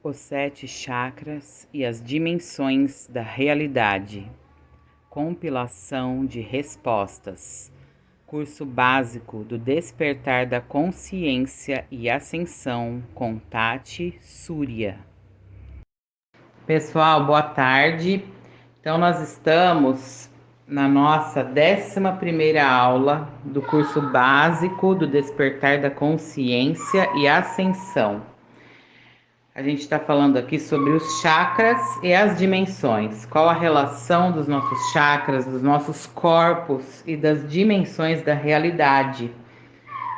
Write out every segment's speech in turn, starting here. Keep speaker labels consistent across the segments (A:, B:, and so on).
A: Os 7 chakras e as dimensões da realidade. Compilação de respostas. Curso básico do despertar da consciência e ascensão com Tati Surya. Pessoal, boa tarde. Então nós estamos na nossa 11ª aula do curso básico do despertar da consciência e ascensão. A gente está falando aqui sobre os chakras e as dimensões. Qual a relação dos nossos chakras, dos nossos corpos e das dimensões da realidade,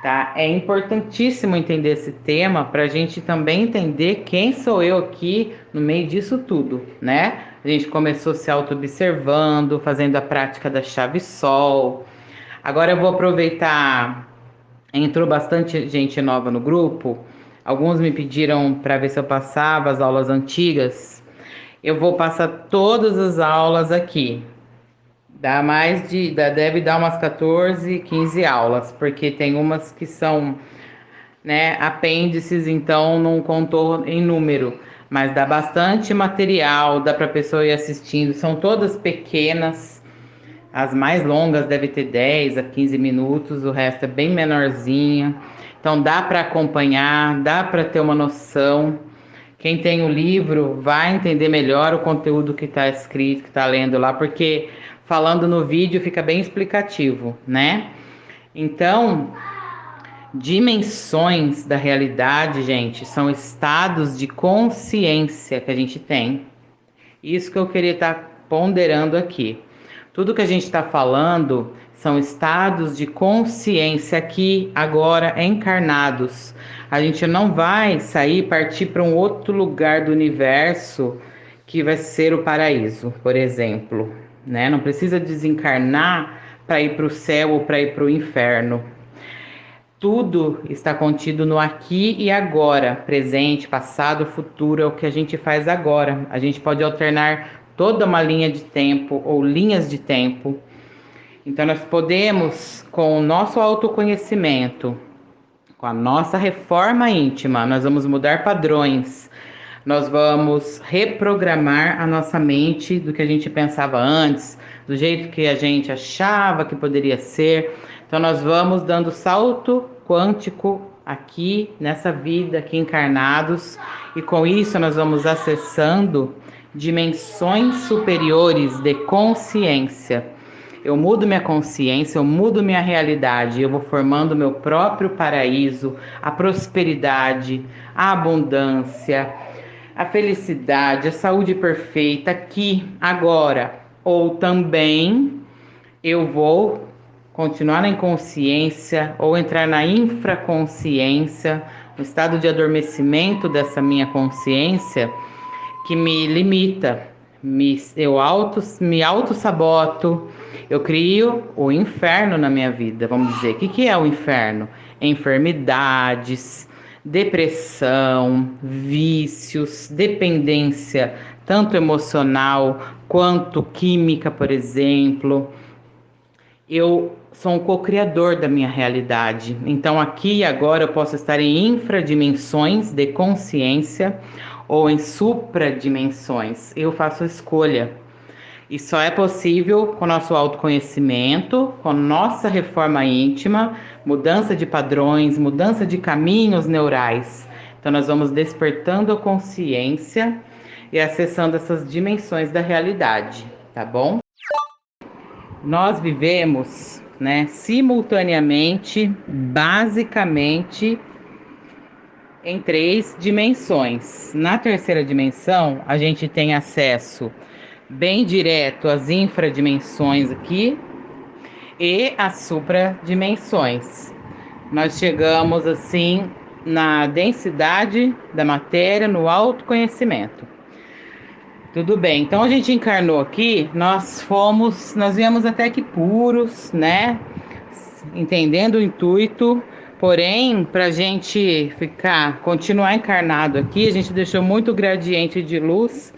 A: tá? É importantíssimo entender esse tema para a gente também entender quem sou eu aqui no meio disso tudo, né? A gente começou se auto-observando, fazendo a prática da chave sol. Agora eu vou aproveitar, entrou bastante gente nova no grupo. Alguns me pediram para ver se eu passava as aulas antigas. Eu vou passar todas as aulas aqui. Deve dar umas 14, 15 aulas, porque tem umas que são, né, apêndices, então não contou em número. Mas dá bastante material, dá para a pessoa ir assistindo. São todas pequenas. As mais longas devem ter 10 a 15 minutos, o resto é bem menorzinha. Então dá para acompanhar, dá para ter uma noção. Quem tem o livro vai entender melhor o conteúdo que está escrito, que está lendo lá, porque falando no vídeo fica bem explicativo, né? Então, dimensões da realidade, gente, são estados de consciência que a gente tem. Isso que eu queria estar ponderando aqui. Tudo que a gente está falando são estados de consciência aqui, agora, encarnados. A gente não vai sair, partir para um outro lugar do universo que vai ser o paraíso, por exemplo, né? Não precisa desencarnar para ir para o céu ou para ir para o inferno. Tudo está contido no aqui e agora, presente, passado, futuro, é o que a gente faz agora. A gente pode alternar toda uma linha de tempo ou linhas de tempo. Então nós podemos, com o nosso autoconhecimento, com a nossa reforma íntima, nós vamos mudar padrões, nós vamos reprogramar a nossa mente do que a gente pensava antes, do jeito que a gente achava que poderia ser. Então nós vamos dando salto quântico aqui nessa vida, aqui encarnados, e com isso nós vamos acessando dimensões superiores de consciência. Eu mudo minha consciência, eu mudo minha realidade, eu vou formando meu próprio paraíso, a prosperidade, a abundância, a felicidade, a saúde perfeita aqui, agora. Ou também eu vou continuar na inconsciência ou entrar na infraconsciência, no estado de adormecimento dessa minha consciência que me limita, eu me auto-saboto, eu crio o inferno na minha vida, vamos dizer. O que é o inferno? Enfermidades, depressão, vícios, dependência, tanto emocional quanto química, por exemplo. Eu sou um co-criador da minha realidade. Então, aqui e agora eu posso estar em infradimensões de consciência ou em supradimensões. Eu faço a escolha. E só é possível com nosso autoconhecimento, com nossa reforma íntima, mudança de padrões, mudança de caminhos neurais. Então, nós vamos despertando a consciência e acessando essas dimensões da realidade, tá bom? Nós vivemos, né, simultaneamente, basicamente, em 3 dimensões. Na terceira dimensão, a gente tem acesso bem direto às infradimensões aqui e às supradimensões. Nós chegamos assim na densidade da matéria, no autoconhecimento. Tudo bem, então a gente encarnou aqui, nós viemos até que puros, né? Entendendo o intuito, porém, para a gente continuar encarnado aqui, a gente deixou muito gradiente de luz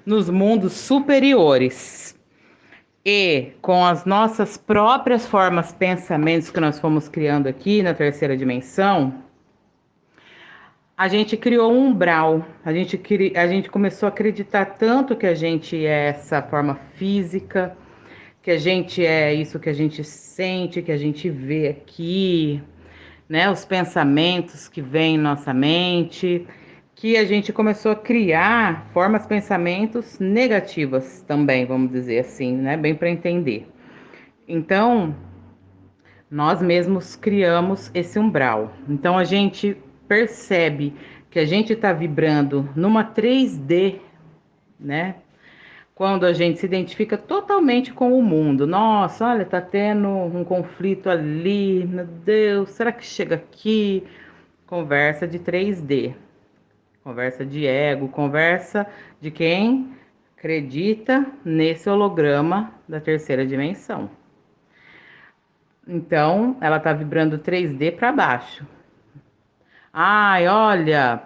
A: nos mundos superiores. E com as nossas próprias formas, pensamentos que nós fomos criando aqui na terceira dimensão, A gente criou um umbral, a gente começou a acreditar tanto que a gente é essa forma física, que a gente é isso que a gente sente, que a gente vê aqui, né? Os pensamentos que vêm em nossa mente, que a gente começou a criar formas, pensamentos negativas também, vamos dizer assim, né? Bem para entender. Então, nós mesmos criamos esse umbral. Então, a gente percebe que a gente está vibrando numa 3D, né? Quando a gente se identifica totalmente com o mundo. Nossa, olha, tá tendo um conflito ali, meu Deus, será que chega aqui? Conversa de 3D, conversa de ego, conversa de quem acredita nesse holograma da terceira dimensão. Então, ela tá vibrando 3D para baixo. Ai, olha,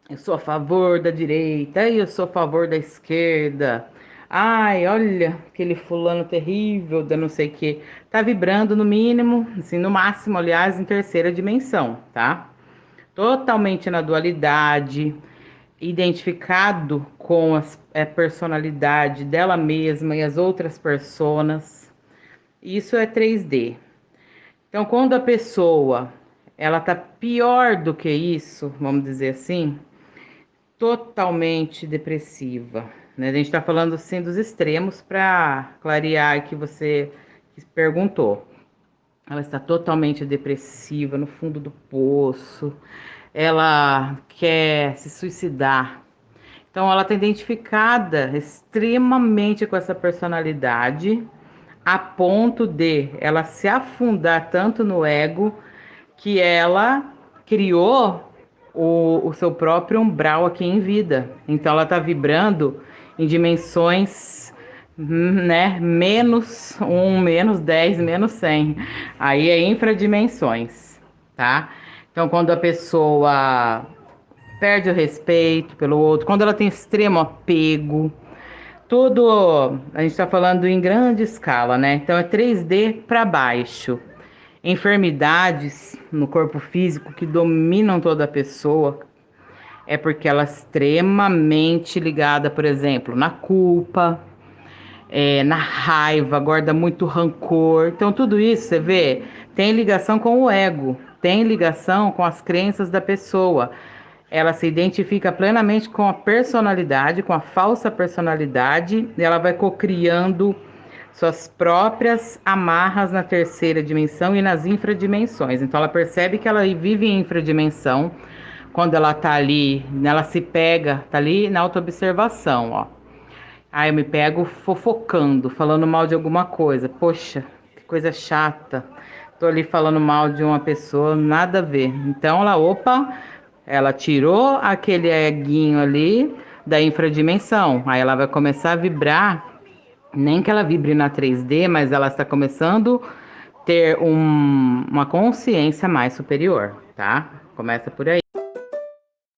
A: eu sou a favor da direita, eu sou a favor da esquerda. Ai, olha, aquele fulano terrível da não sei o que. Tá vibrando no mínimo, assim, no máximo, aliás, em terceira dimensão, tá? Totalmente na dualidade, identificado com a personalidade dela mesma e as outras personas. Isso é 3D. Então, quando a pessoa ela tá pior do que isso, vamos dizer assim, totalmente depressiva, né? A gente está falando assim dos extremos para clarear que você perguntou. Ela está totalmente depressiva, no fundo do poço. Ela quer se suicidar. Então, ela está identificada extremamente com essa personalidade, a ponto de ela se afundar tanto no ego que ela criou o seu próprio umbral aqui em vida. Então ela está vibrando em dimensões, né? Menos um, menos 10, menos 100. Aí é infradimensões, tá? Então quando a pessoa perde o respeito pelo outro, quando ela tem extremo apego, tudo a gente está falando em grande escala, né? Então é 3D para baixo. Enfermidades no corpo físico que dominam toda a pessoa é porque ela é extremamente ligada, por exemplo, na culpa, na raiva, guarda muito rancor. Então, tudo isso, você vê, tem ligação com o ego, tem ligação com as crenças da pessoa. Ela se identifica plenamente com a personalidade, com a falsa personalidade, e ela vai cocriando suas próprias amarras na terceira dimensão e nas infradimensões. Então ela percebe que ela vive em infradimensão quando ela tá ali, ela se pega, tá ali na autoobservação, ó. Aí eu me pego fofocando, falando mal de alguma coisa. Poxa, que coisa chata. Tô ali falando mal de uma pessoa, nada a ver. Então ela, opa, ela tirou aquele eguinho ali da infradimensão. Aí ela vai começar a vibrar, nem que ela vibre na 3D, mas ela está começando a ter uma consciência mais superior, tá? Começa por aí.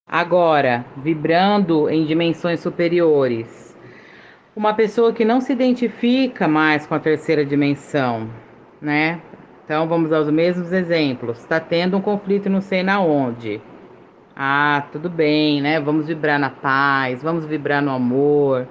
A: Agora, vibrando em dimensões superiores. Uma pessoa que não se identifica mais com a terceira dimensão, né? Então vamos aos mesmos exemplos. Está tendo um conflito não sei na onde. Ah, tudo bem, né? Vamos vibrar na paz, vamos vibrar no amor.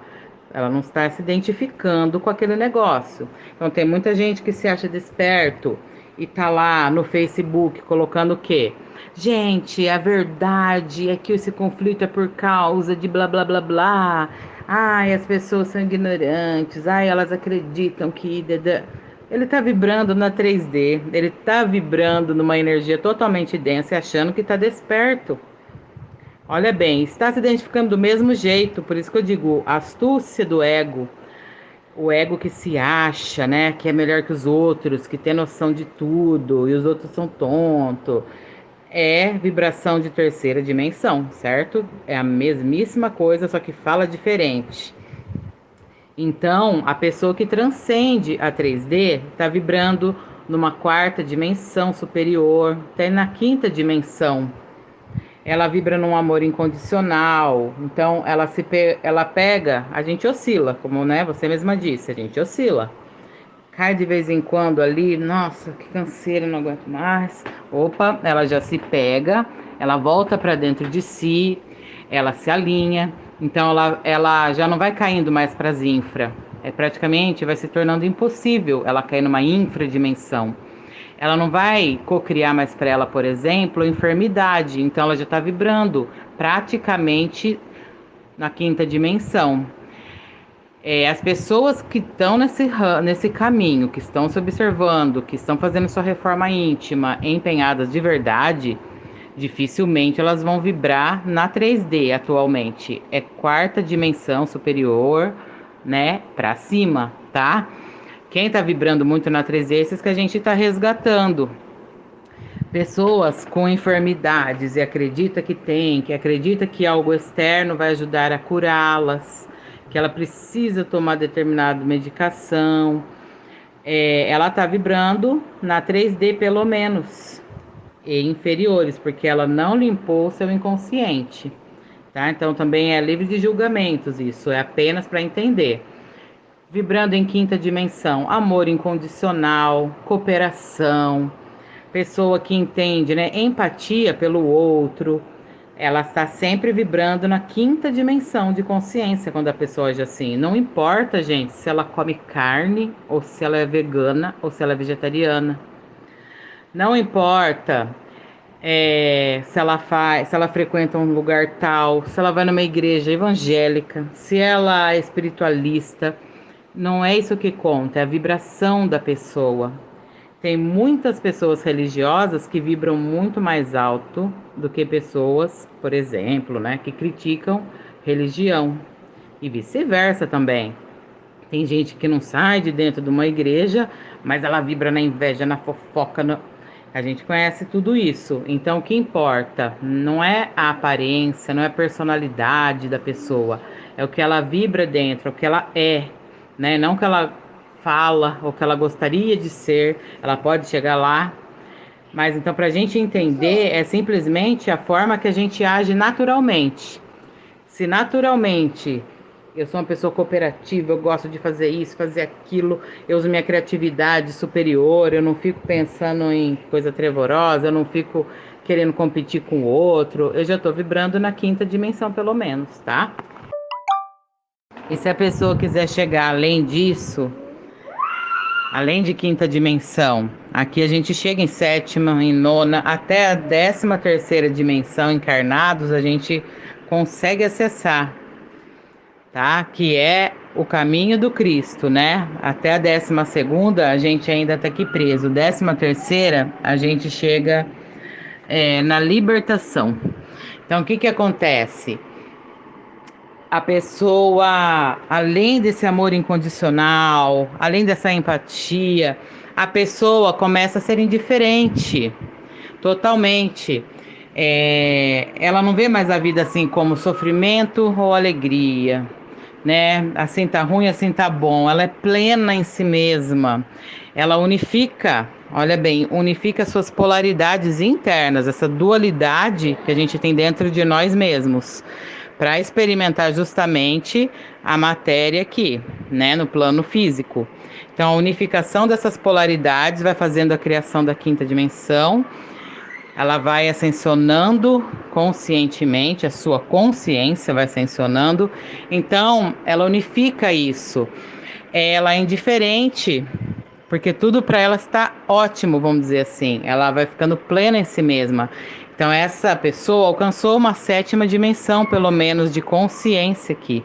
A: Ela não está se identificando com aquele negócio. Então tem muita gente que se acha desperto e tá lá no Facebook colocando o quê? Gente, a verdade é que esse conflito é por causa de blá blá blá blá. Ai, as pessoas são ignorantes. Ai, elas acreditam que ele tá vibrando na 3D, ele tá vibrando numa energia totalmente densa e achando que tá desperto. Olha bem, está se identificando do mesmo jeito, por isso que eu digo, a astúcia do ego, o ego que se acha, né, que é melhor que os outros, que tem noção de tudo e os outros são tontos, é vibração de terceira dimensão, certo? É a mesmíssima coisa, só que fala diferente. Então, a pessoa que transcende a 3D está vibrando numa quarta dimensão superior, até na quinta dimensão. Ela vibra num amor incondicional. Então, ela pega, a gente oscila, como, né, você mesma disse, a gente oscila. Cai de vez em quando ali, nossa, que canseira, não aguento mais. Opa, ela já se pega, ela volta para dentro de si, ela se alinha, então ela já não vai caindo mais para as infra. Praticamente vai se tornando impossível ela cair numa infradimensão. Ela não vai cocriar mais para ela, por exemplo, enfermidade, então ela já está vibrando praticamente na quinta dimensão. As pessoas que estão nesse caminho, que estão se observando, que estão fazendo sua reforma íntima, empenhadas de verdade, dificilmente elas vão vibrar na 3D atualmente. É quarta dimensão superior, né, para cima, tá? Quem tá vibrando muito na 3D, esses que a gente tá resgatando. Pessoas com enfermidades e acredita que acredita que algo externo vai ajudar a curá-las, que ela precisa tomar determinada medicação. Ela tá vibrando na 3D pelo menos, e inferiores, porque ela não limpou o seu inconsciente, tá? Então também é livre de julgamentos, isso é apenas para entender. Vibrando em quinta dimensão, amor incondicional, cooperação, pessoa que entende, né, empatia pelo outro. Ela está sempre vibrando na quinta dimensão de consciência quando a pessoa age assim. Não importa, gente, se ela come carne, ou se ela é vegana, ou se ela é vegetariana. Não importa se ela frequenta um lugar tal, se ela vai numa igreja evangélica, se ela é espiritualista. Não é isso que conta, é a vibração da pessoa. Tem muitas pessoas religiosas que vibram muito mais alto do que pessoas, por exemplo, né, que criticam religião. E vice-versa também. Tem gente que não sai de dentro de uma igreja, mas ela vibra na inveja, na fofoca. A gente conhece tudo isso. Então, o que importa não é a aparência, não é a personalidade da pessoa, é o que ela vibra dentro, é o que ela é, né? Não o que ela fala ou que ela gostaria de ser. Ela pode chegar lá, mas então, para a gente entender, é simplesmente a forma que a gente age naturalmente. Se naturalmente eu sou uma pessoa cooperativa, eu gosto de fazer isso, fazer aquilo, eu uso minha criatividade superior, eu não fico pensando em coisa trevorosa, eu não fico querendo competir com o outro, eu já estou vibrando na quinta dimensão pelo menos, tá? E se a pessoa quiser chegar além disso, além de quinta dimensão, aqui a gente chega em sétima, em nona, até a 13ª dimensão, encarnados, a gente consegue acessar, tá? Que é o caminho do Cristo, né? Até a 12ª a gente ainda tá aqui preso. 13ª a gente chega na libertação. Então o que que acontece? A pessoa, além desse amor incondicional, além dessa empatia, a pessoa começa a ser indiferente, totalmente. Ela não vê mais a vida assim como sofrimento ou alegria, né? Assim tá ruim, assim tá bom. Ela é plena em si mesma. Ela unifica, olha bem, unifica suas polaridades internas, essa dualidade que a gente tem dentro de nós mesmos, para experimentar justamente a matéria aqui, né, no plano físico. Então, a unificação dessas polaridades vai fazendo a criação da quinta dimensão. Ela vai ascensionando conscientemente, a sua consciência vai ascensionando. Então, ela unifica isso. Ela é indiferente, porque tudo para ela está ótimo, vamos dizer assim. Ela vai ficando plena em si mesma. Então, essa pessoa alcançou uma 7ª dimensão, pelo menos, de consciência aqui.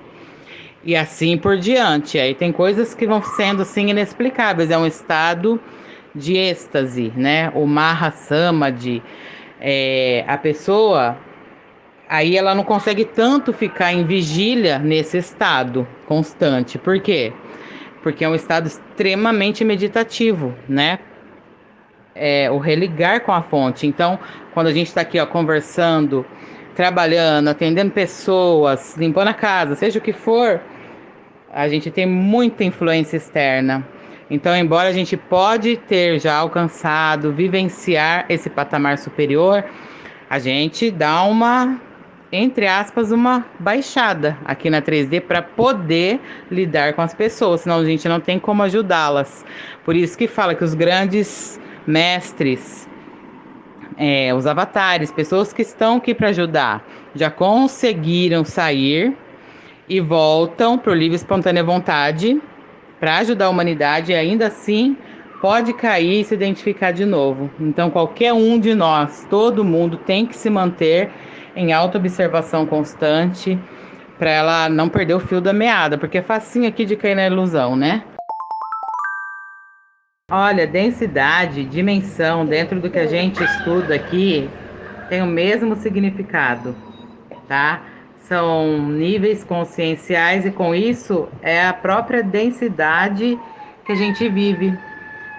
A: E assim por diante. Aí tem coisas que vão sendo, assim, inexplicáveis. É um estado de êxtase, né? O Maha Samadhi. A pessoa, aí ela não consegue tanto ficar em vigília nesse estado constante. Por quê? Porque é um estado extremamente meditativo, né? O religar com a fonte. Então, quando a gente está aqui, ó, conversando, trabalhando, atendendo pessoas, limpando a casa, seja o que for, a gente tem muita influência externa. Então, embora a gente pode ter já alcançado, vivenciar esse patamar superior, a gente dá uma, entre aspas, uma baixada aqui na 3D para poder lidar com as pessoas, senão a gente não tem como ajudá-las. Por isso que fala que os grandes mestres os avatares, pessoas que estão aqui para ajudar, já conseguiram sair e voltam para o livre e espontânea vontade para ajudar a humanidade, e ainda assim pode cair e se identificar de novo. Então, qualquer um de nós, todo mundo tem que se manter em autoobservação constante para ela não perder o fio da meada, porque é facinho aqui de cair na ilusão, né? Olha, densidade, dimensão, dentro do que a gente estuda aqui, tem o mesmo significado, tá? São níveis conscienciais e com isso é a própria densidade que a gente vive.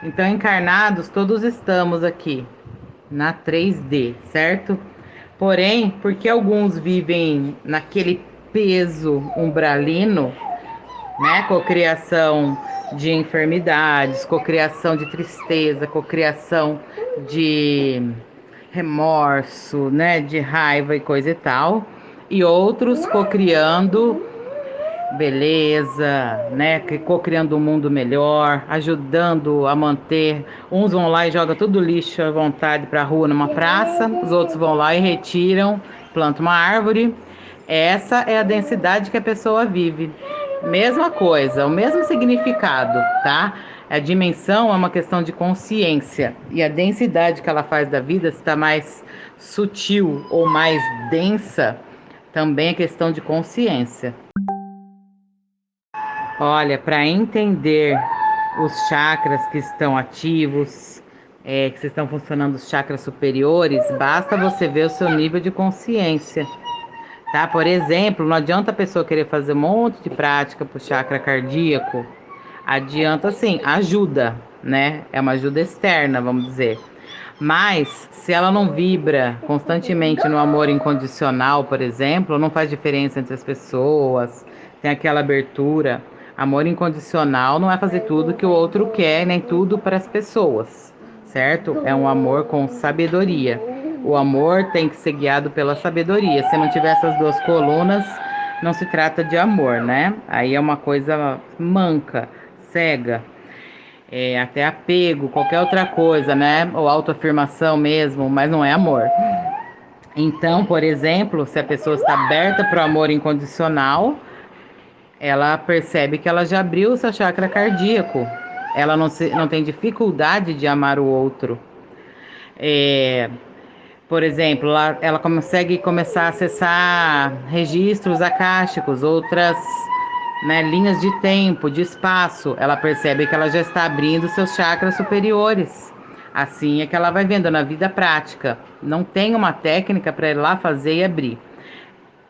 A: Então, encarnados, todos estamos aqui na 3D, certo? Porém, porque alguns vivem naquele peso umbralino, né? Cocriação de enfermidades, cocriação de tristeza, cocriação de remorso, né? De raiva e coisa e tal. E outros cocriando beleza, né? Co-criando um mundo melhor, ajudando a manter. Uns vão lá e jogam tudo lixo à vontade para a rua numa praça, os outros vão lá e retiram, plantam uma árvore. Essa é a densidade que a pessoa vive. Mesma coisa, o mesmo significado, tá? A dimensão é uma questão de consciência e a densidade que ela faz da vida, se está mais sutil ou mais densa, também é questão de consciência. Olha, para entender os chakras que estão ativos, que estão funcionando os chakras superiores, basta você ver o seu nível de consciência, tá? Por exemplo, não adianta a pessoa querer fazer um monte de prática para o chakra cardíaco. Adianta sim, ajuda, né? É uma ajuda externa, vamos dizer. Mas se ela não vibra constantemente no amor incondicional, por exemplo, não faz diferença entre as pessoas, tem aquela abertura. Amor incondicional não é fazer tudo que o outro quer, nem tudo para as pessoas, certo? É um amor com sabedoria. O amor tem que ser guiado pela sabedoria. Se não tiver essas duas colunas, não se trata de amor, né? Aí é uma coisa manca, cega. Até apego, qualquer outra coisa, né? Ou autoafirmação mesmo, mas não é amor. Então, por exemplo, se a pessoa está aberta para o amor incondicional, ela percebe que ela já abriu o seu chakra cardíaco. Ela não tem dificuldade de amar o outro. Por exemplo, ela consegue começar a acessar registros akáshicos, outras, né, linhas de tempo, de espaço. Ela percebe que ela já está abrindo seus chakras superiores. Assim é que ela vai vendo na vida prática. Não tem uma técnica para ir lá fazer e abrir.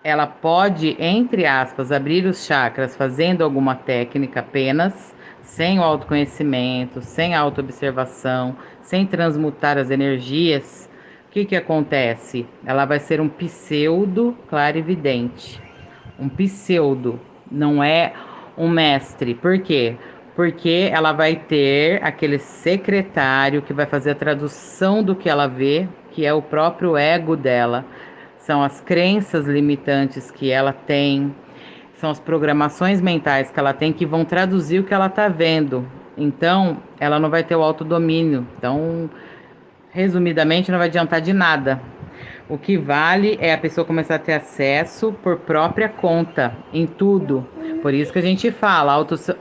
A: Ela pode, entre aspas, abrir os chakras fazendo alguma técnica apenas, sem o autoconhecimento, sem autoobservação, sem transmutar as energias. O que acontece? Ela vai ser um pseudo clarividente. Um pseudo, não é um mestre. Por quê? Porque ela vai ter aquele secretário que vai fazer a tradução do que ela vê, que é o próprio ego dela. São as crenças limitantes que ela tem, são as programações mentais que ela tem que vão traduzir o que ela está vendo. Então, ela não vai ter o autodomínio. Então, resumidamente, não vai adiantar de nada. O que vale é a pessoa começar a ter acesso por própria conta em tudo. Por isso que a gente fala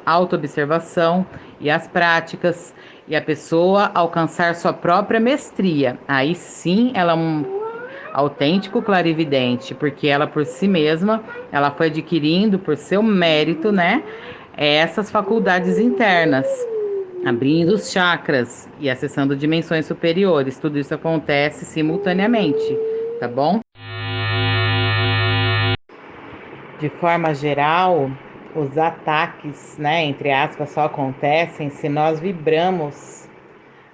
A: autoobservação e as práticas, e a pessoa alcançar sua própria mestria. Aí sim ela é um autêntico clarividente, porque ela por si mesma, ela foi adquirindo por seu mérito, né, essas faculdades internas, abrindo os chakras e acessando dimensões superiores. Tudo isso acontece simultaneamente, tá bom? De forma geral, os ataques, né, entre aspas, só acontecem se nós vibramos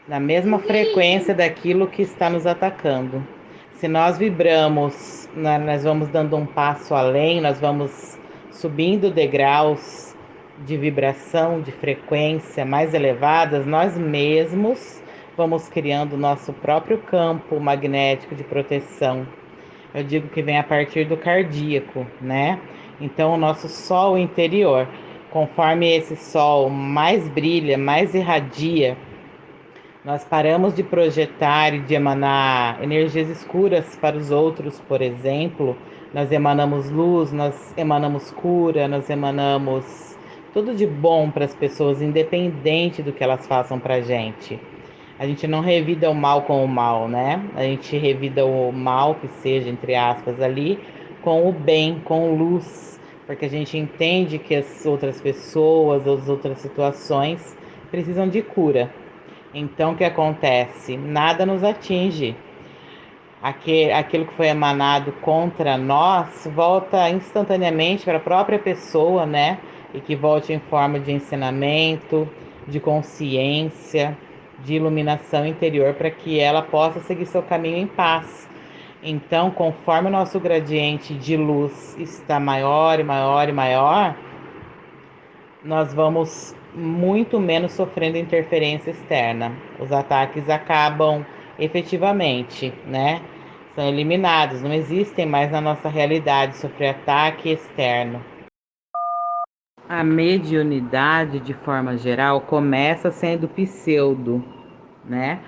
A: na mesma frequência daquilo que está nos atacando. Se nós vibramos, nós vamos dando um passo além, nós vamos subindo degraus de vibração, de frequência mais elevadas, nós mesmos vamos criando o nosso próprio campo magnético de proteção. Eu digo que vem a partir do cardíaco, né? Então, o nosso sol interior, conforme esse sol mais brilha, mais irradia, Nós paramos de projetar e de emanar energias escuras para os outros, por exemplo. Nós emanamos luz, nós emanamos cura, nós emanamos tudo de bom para as pessoas, independente do que elas façam para a gente. A gente não revida o mal com o mal, né? A gente revida o mal, que seja, entre aspas, ali, com o bem, com luz, porque a gente entende que as outras pessoas, as outras situações precisam de cura. Então, o que acontece? Nada nos atinge. Aquilo que foi emanado contra nós volta instantaneamente para a própria pessoa, né? E que volte em forma de ensinamento, de consciência, de iluminação interior, para que ela possa seguir seu caminho em paz. Então, conforme o nosso gradiente de luz está maior e maior e maior, nós vamos muito menos sofrendo interferência externa. Os ataques acabam efetivamente, né? São eliminados, não existem mais na nossa realidade sofrer ataque externo. A mediunidade, de forma geral, começa sendo pseudo, né?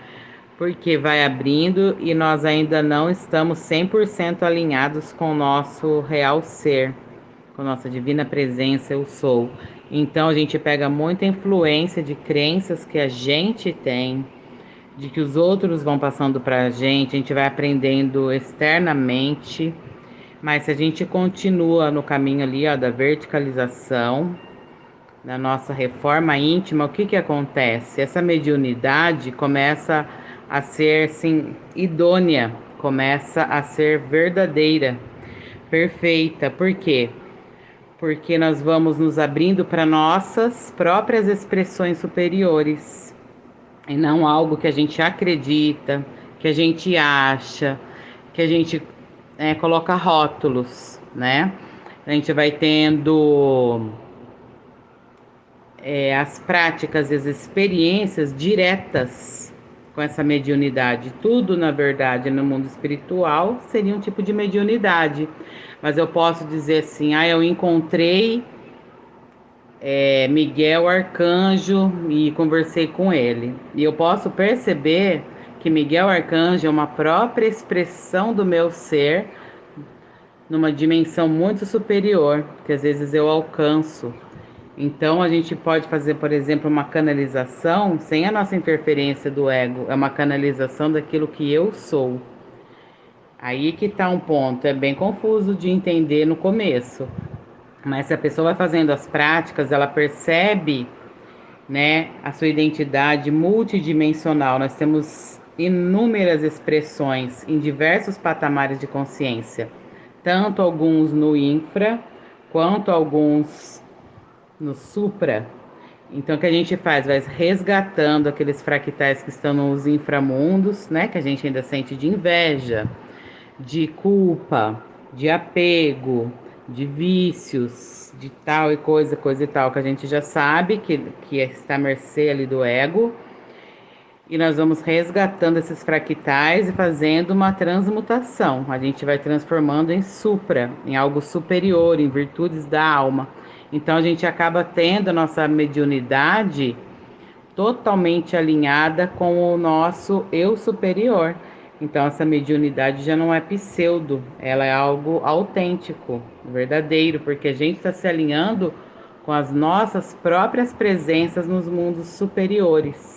A: Porque vai abrindo e nós ainda não estamos 100% alinhados com o nosso real ser, com a nossa divina presença, eu sou. Então a gente pega muita influência de crenças que a gente tem, de que os outros vão passando para a gente vai aprendendo externamente, mas se a gente continua no caminho ali, ó, da verticalização, da nossa reforma íntima, o que que acontece? Essa mediunidade começa a ser, assim, idônea, começa a ser verdadeira, perfeita. Por quê? Porque nós vamos nos abrindo para nossas próprias expressões superiores e não algo que a gente acredita, que a gente acha, que a gente coloca rótulos, né? A gente vai tendo as práticas e as experiências diretas com essa mediunidade. Tudo, na verdade, no mundo espiritual seria um tipo de mediunidade. Mas eu posso dizer assim, eu encontrei Miguel Arcanjo e conversei com ele. E eu posso perceber que Miguel Arcanjo é uma própria expressão do meu ser numa dimensão muito superior, que às vezes eu alcanço. Então a gente pode fazer, por exemplo, uma canalização sem a nossa interferência do ego, é uma canalização daquilo que eu sou. Aí que tá um ponto, é bem confuso de entender no começo. Mas se a pessoa vai fazendo as práticas, ela percebe, né, a sua identidade multidimensional. Nós temos inúmeras expressões em diversos patamares de consciência, tanto alguns no infra, quanto alguns no supra. Então, o que a gente faz? Vai resgatando aqueles fractais que estão nos inframundos, né, que a gente ainda sente de inveja, de culpa, de apego, de vícios, de tal e coisa e tal, que a gente já sabe que está à mercê ali do ego. E nós vamos resgatando esses fractais e fazendo uma transmutação. A gente vai transformando em supra, em algo superior, em virtudes da alma. Então a gente acaba tendo a nossa mediunidade totalmente alinhada com o nosso eu superior. Então essa mediunidade já não é pseudo, ela é algo autêntico, verdadeiro, porque a gente está se alinhando com as nossas próprias presenças nos mundos superiores.